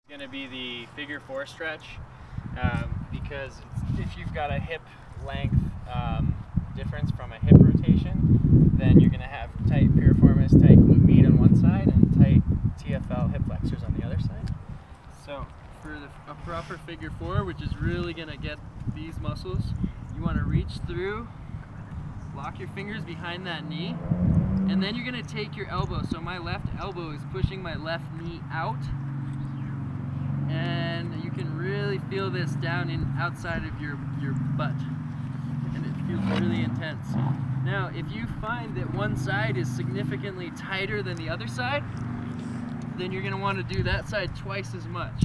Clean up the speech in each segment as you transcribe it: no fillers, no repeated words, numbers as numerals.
Going to be the figure 4 stretch because if you've got a hip length difference from a hip rotation, then you're going to have tight piriformis, tight glute med on one side, and tight TFL hip flexors on the other side. So for a proper figure 4, which is really going to get these muscles, you want to reach through, lock your fingers behind that knee, and then you're going to take your elbow. So my left elbow is pushing my left knee out, and you can really feel this down in outside of your butt, and it feels really intense. Now if you find that one side is significantly tighter than the other side, then you're going to want to do that side twice as much.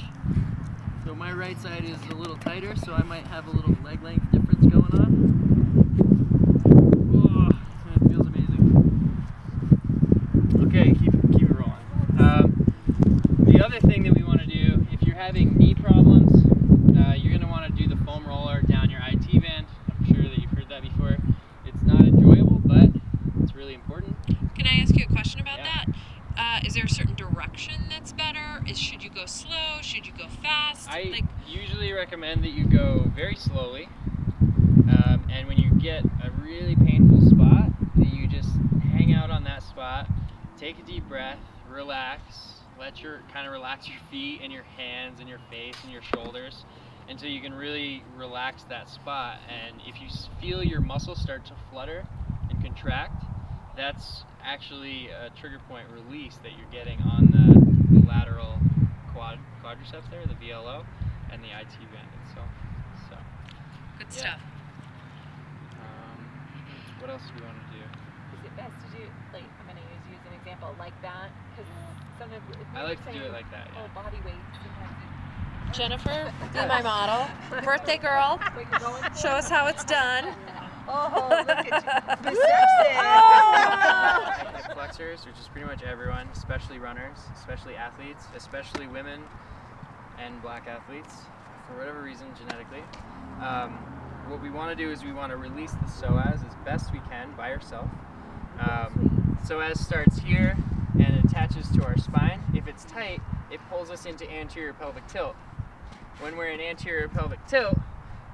So my right side is a little tighter, so I might have a little leg length difference going on. Oh, it feels amazing. Okay, keep it rolling. The other thing that we want to do, if you're having knee problems, you're going to want to do the foam roller down your IT band. I'm sure that you've heard that before. It's not enjoyable, but it's really important. Can I ask you a question about that? Is there a certain direction that's better? Should you go slow? Should you go fast? I usually recommend that you go very slowly, and when you get a really painful spot, that you just hang out on that spot, take a deep breath, relax, kind of relax your feet and your hands and your face and your shoulders until you can really relax that spot. And if you feel your muscles start to flutter and contract, that's actually a trigger point release that you're getting on the lateral quadriceps there, the VLO, and the IT band itself. So, good stuff. What else do we want to do? Is it best to do, like, I'm going to use an example like that, because sometimes I like to do it like that, yeah. Oh, body weight, sometimes Jennifer, be my model. Birthday girl, show us how it's done. Oh, look at you. The sexy. Hip flexors, which is pretty much everyone, especially runners, especially athletes, especially women and black athletes, for whatever reason, genetically. What we want to do is we want to release the psoas as best we can by yourself. Psoas starts here and attaches to our spine. If it's tight, it pulls us into anterior pelvic tilt. When we're in anterior pelvic tilt,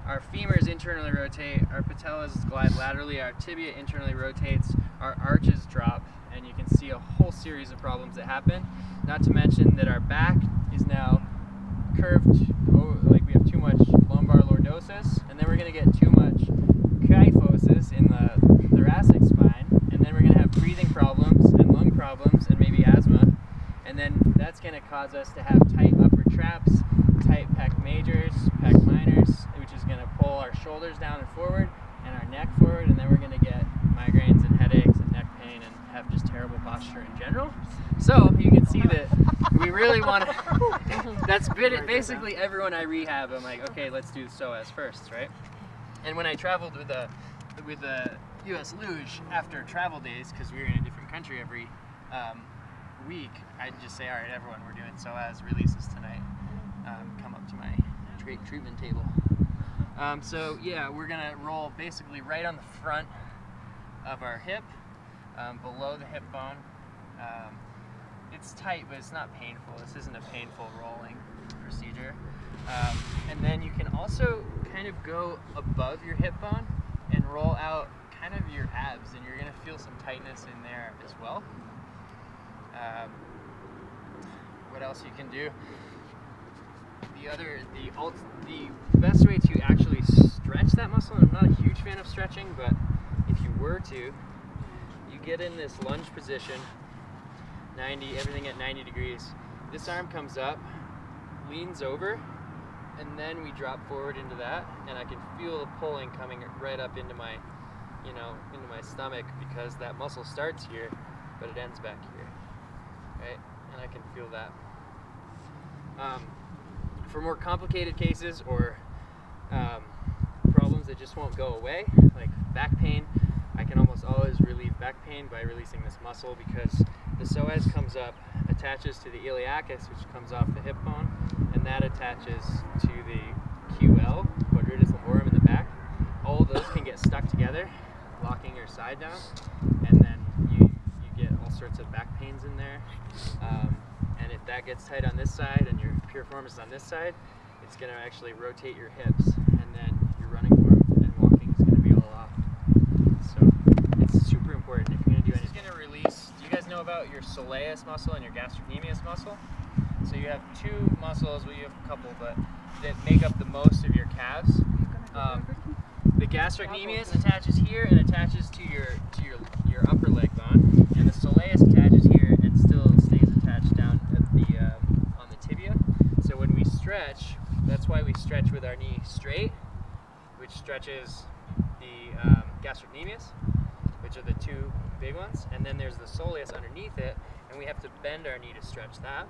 our femurs internally rotate, our patellas glide laterally, our tibia internally rotates, our arches drop, and you can see a whole series of problems that happen. Not to mention that our back is now curved, like we have too much lumbar lordosis, and then we're going to get too much kyphosis in the thoracic spine, and then we're going to have breathing problems and lung problems and maybe asthma, and then that's going to cause us to have tight upper traps, tight pec majors, pec minors, which is going to pull our shoulders down and forward and our neck forward, and then we're going to get migraines and headaches and neck pain and have just terrible posture in general. So you can see that we really want to, that's basically everyone I rehab, I'm like, okay, let's do the psoas first, right? And when I traveled with the US Luge after travel days, because we were in a different country every week, I'd just say, all right, everyone, we're doing psoas releases tonight. Come up to my treatment table. So yeah, we're gonna roll basically right on the front of our hip, below the hip bone. It's tight, but it's not painful. This isn't a painful rolling procedure. And then you can also kind of go above your hip bone and roll out kind of your abs, and you're gonna feel some tightness in there as well. What else you can do? The best way to actually stretch that muscle, and I'm not a huge fan of stretching, but if you were to, you get in this lunge position, everything at 90 degrees. This arm comes up, leans over, and then we drop forward into that, and I can feel the pulling coming right up into my, into my stomach, because that muscle starts here, but it ends back here, right? And I can feel that. For more complicated cases or problems that just won't go away, like back pain, I can almost always relieve back pain by releasing this muscle, because the psoas comes up, attaches to the iliacus, which comes off the hip bone, and that attaches to the QL, quadratus lumborum, in the back. All of those can get stuck together, locking your side down, and then you get all sorts of back pains in there. And if that gets tight on this side and your piriformis is on this side, it's going to actually rotate your hips, and then your running form and walking is going to be all off. So it's super important if you're going to do anything. It's going to release. Do you guys know about your soleus muscle and your gastrocnemius muscle? So you have two muscles, well you have a couple, but that make up the most of your calves. The gastrocnemius attaches here and attaches to your upper leg bone, and the soleus attaches here and still stays attached down at the on the tibia. So when we stretch, that's why we stretch with our knee straight, which stretches the gastrocnemius, which are the two big ones, and then there's the soleus underneath it, and we have to bend our knee to stretch that.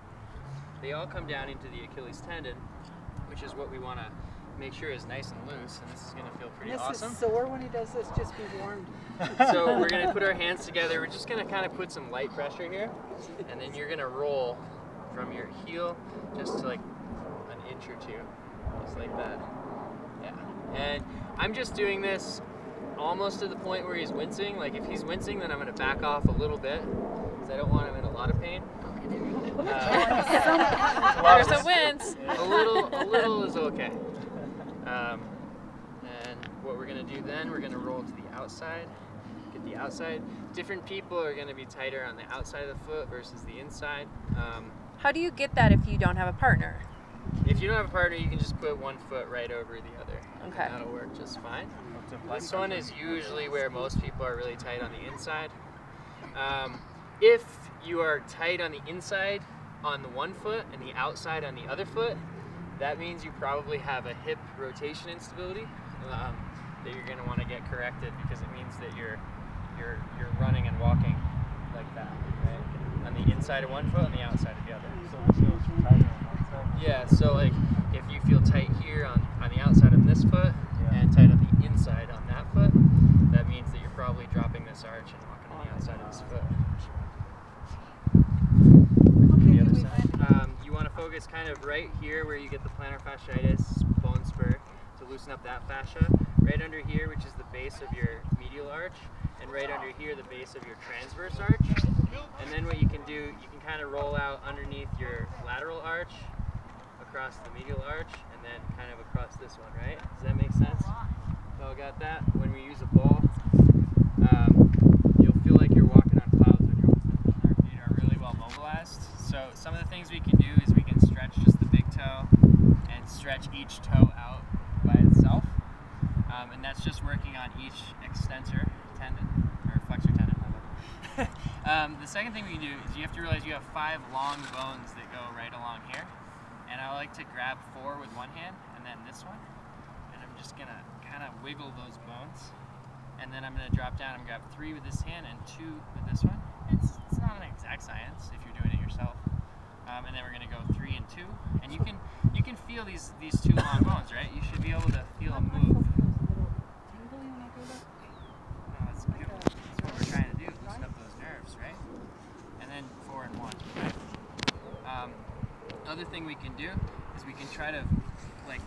They all come down into the Achilles tendon, which is what we want to make sure is nice and loose, and this is going to feel pretty awesome. This is sore when he does this, just be warned. So we're going to put our hands together. We're just going to kind of put some light pressure here, and then you're going to roll from your heel just to like an inch or two, just like that. Yeah. And I'm just doing this almost to the point where he's wincing. Like if he's wincing, then I'm going to back off a little bit, because I don't want him in a lot of pain. There's a wince. A little is okay. And what we're going to do then, we're going to roll to the outside, get the outside. Different people are going to be tighter on the outside of the foot versus the inside. How do you get that if you don't have a partner? If you don't have a partner, you can just put one foot right over the other. Okay. And that'll work just fine. This one is usually where most people are really tight on the inside. If you are tight on the inside on the one foot and the outside on the other foot, that means you probably have a hip rotation instability that you're going to want to get corrected, because it means that you're running and walking like that, right? On the inside of one foot and the outside of the other. So it feels tighter on one side. Yeah, so like if you feel tight here on the outside of this foot and tight on the inside on that foot, that means that you're probably dropping this arch and walking on the outside of this foot. The other side. You want to focus kind of right here where you get the plantar fasciitis bone spur to loosen up that fascia. Right under here, which is the base of your medial arch, and right under here, the base of your transverse arch. And then what you can do, you can kind of roll out underneath your lateral arch, across the medial arch, and then kind of across this one, right? Does that make sense? Y'all got that? When we use a ball, you'll feel like you're walking on clouds when our feet are really well mobilized. So some of the things we can do is we can stretch just the big toe and stretch each toe out by itself. And that's just working on each extensor tendon, or flexor tendon. The second thing we can do is you have to realize you have 5 long bones that go right along here. And I like to grab 4 with one hand and then this one. And I'm just going to kind of wiggle those bones. And then I'm going to drop down and grab 3 with this hand and 2 with this one. It's not an exact science if you're doing it yourself. And then we're going to go 3 and 2. And you can feel these 2 long bones, right? You should be able to feel them move. No, that's good. That's what we're trying to do, loosen up those nerves, right? And then 4 and 1. Right? Other thing we can do is we can try to like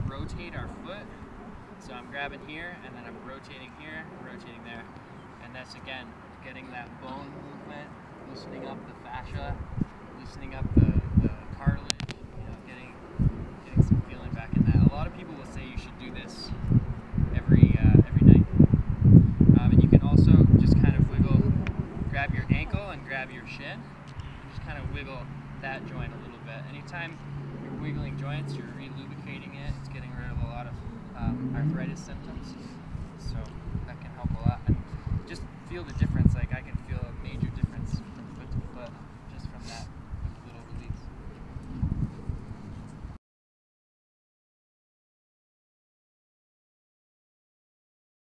rotate our foot. So I'm grabbing here and then I'm rotating here, rotating there. And that's again getting that bone movement, loosening up the fascia, loosening up the cartilage, you know, getting some feeling back in that. A lot of people will say you should do this every night. And you can also just kind of wiggle, grab your ankle and grab your shin, and just kind of wiggle that joint a little bit. Anytime you're wiggling joints, you're re-lubricating it. It's getting rid of a lot of arthritis symptoms. So that can help a lot. And just feel the difference. Like I can